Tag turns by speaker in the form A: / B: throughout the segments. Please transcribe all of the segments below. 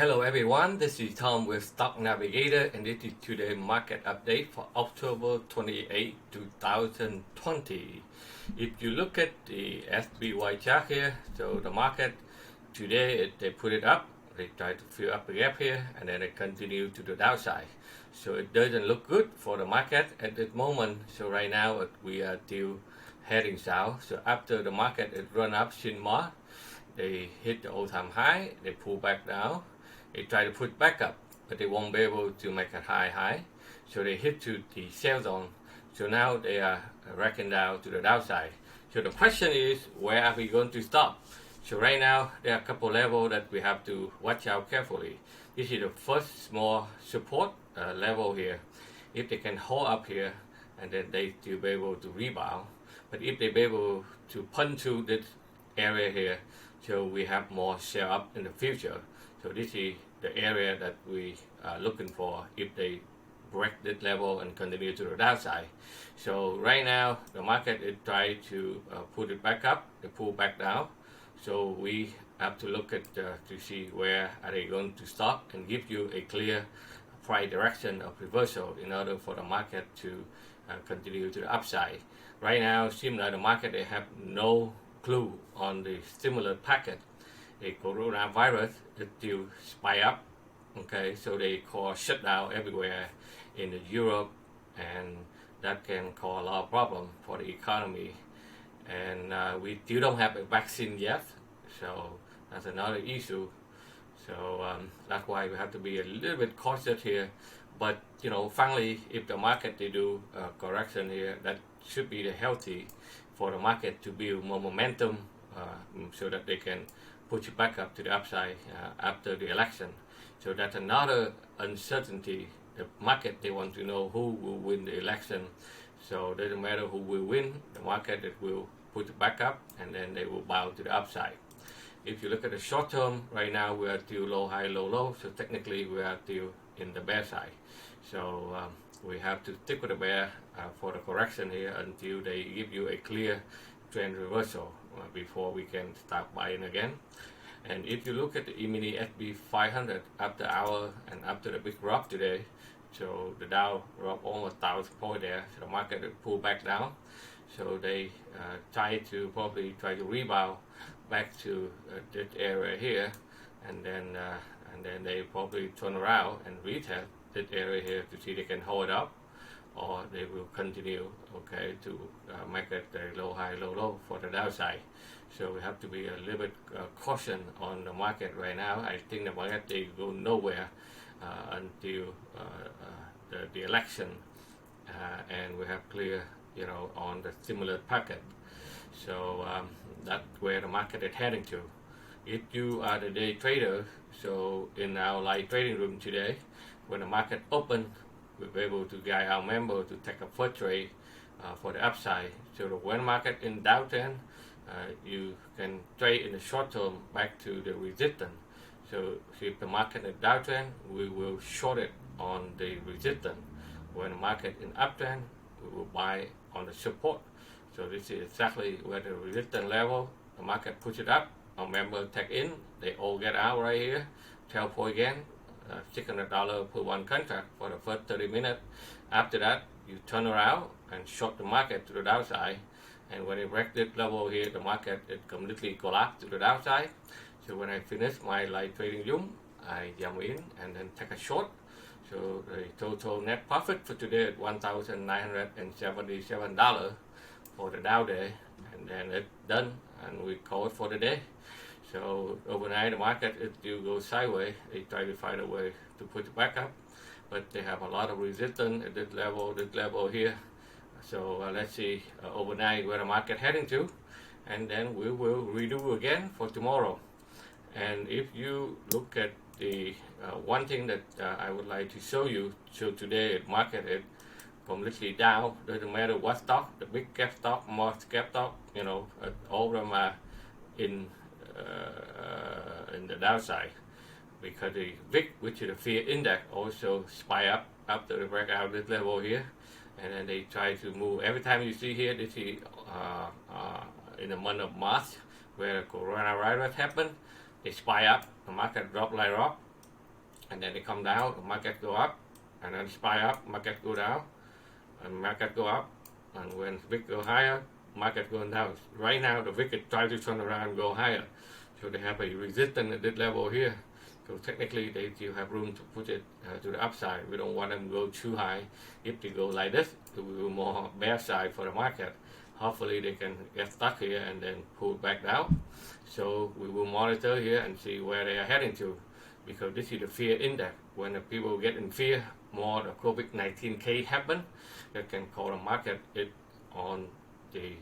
A: Hello everyone, this is Tom with Stock Navigator, and this is today's market update for October 28, 2020. If you look at the SPY chart here, so the market today they put it up, they try to fill up the gap here, and then they continue to the downside. So it doesn't look good for the market at this moment. So right now we are still heading south. So after the market it run up since March, they hit the all-time high, they pull back down, they try to push back up, but they won't be able to make a high, so they hit to the sell zone. So now they are racking down to the downside. So the question is, where are we going to stop? So right now there are a couple levels that we have to watch out carefully. This is the first small support level here. If they can hold up here, and then they still be able to rebound, but if they be able to punch through this area here, so we have more sell up in the future. So this is the area that we are looking for if they break this level and continue to the downside. So right now the market is trying to put it back up, they pull back down. So we have to look at to see where are they going to stop and give you a clear price direction of reversal in order for the market to continue to the upside. Right now, it seems like the market they have no clue on the stimulus package. The coronavirus is still spike up. Okay, so they call shutdown everywhere in Europe, and that can cause a lot of problem for the economy. And we still don't have a vaccine yet, so that's another issue. So that's why we have to be a little bit cautious here. But finally, if the market they do a correction here, that should be healthy for the market to build more momentum, so that they can push it back up to the upside after the election. So that's another uncertainty. The market they want to know who will win the election. So it doesn't matter who will win, the market it will put it back up, and then they will bounce to the upside. If you look at the short term, right now we are still low, high, low, low. So technically we are still in the bear side. So we have to stick with the bear for the correction here until they give you a clear trend reversal before we can start buying again. And if you look at the E-mini SP 500 after hour and after the big drop today, so the Dow dropped almost 1,000 points there, so the market pulled back down. So they probably try to rebound back to this area here, and then they probably turn around and retest this area here to see they can hold up, or they will continue to make it a low high low low for the downside. So we have to be a little bit caution on the market right now. I think the market they go nowhere until the election, and we have clear on the stimulus packet. So that's where the market is heading to. If you are the day trader, so in our live trading room today, when the market opened, we were able to guide our member to take a first trade for the upside. So when market in downtrend, you can trade in the short term back to the resistance. So if the market is downtrend, we will short it on the resistance. When the market in uptrend, we will buy on the support. So this is exactly where the resistance level, the market push it up, our member take in, they all get out right here, 12 point again, $600 per one contract for the first 30 minutes. After that, you turn around and short the market to the downside. And when it breaks this level here, the market it completely collapsed to the downside. So when I finish my live trading room, I jump in and then take a short. So the total net profit for today is $1,977 for the Dow day, and then it's done, and we call it for the day. So overnight the market it still goes sideways. They try to find a way to put it back up, but they have a lot of resistance at this level here. So let's see overnight where the market heading to, and then we will redo again for tomorrow. And if you look at the one thing that I would like to show you, so today the market is completely down. Doesn't matter what stock, the big cap stock, small cap stock, all of them are in the downside, because the VIX, which is the fear index, also spike up after the breakout this level here, and then they try to move. Every time you see here, this is in the month of March, where coronavirus happened, they spike up, the market drop like rock, and then they come down, the market go up, and then SPY up, market go down, and market go up, and when VIX go higher, market going down. Right now, the VIX is trying to turn around and go higher, so they have a resistance at this level here. So technically, they still have room to put it to the upside. We don't want them to go too high. If they go like this, it will be more bear side for the market. Hopefully, they can get stuck here and then pull back down. So we will monitor here and see where they are heading to, because this is the fear index. When the people get in fear, more the COVID-19 case happen, that can call the market it on the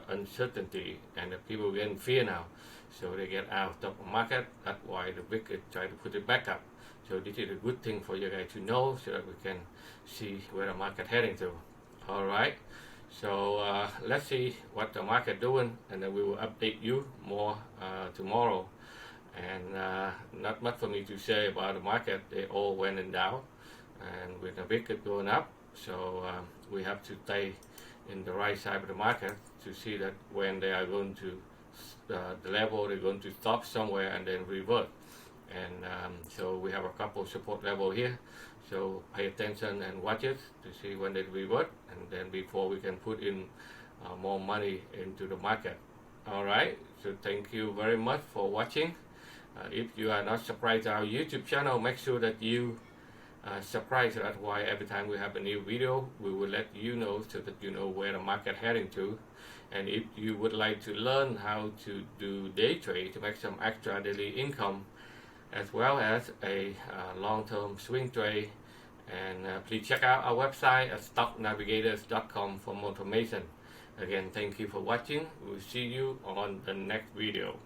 A: uncertainty, and the people get in fear now, so they get out of the market. That's why the VIX is trying to put it back up. So this is a good thing for you guys to know, so that we can see where the market heading to. All right, so let's see what the market doing, and then we will update you more tomorrow. And not much for me to say about the market. They all went and down, and with the VIX going up, so we have to stay in the right side of the market to see that when they are going to the level, they're going to stop somewhere and then revert. And so we have a couple support level here, so pay attention and watch it to see when they revert, and then before we can put in more money into the market. All right, so thank you very much for watching. If you are not subscribed to our YouTube channel, make sure that you subscribe, so that's why every time we have a new video, we will let you know, so that you know where the market heading to. And if you would like to learn how to do day trade to make some extra daily income, as well as a long-term swing trade, and please check out our website at stocknavigators.com for more information. Again, thank you for watching. We'll see you on the next video.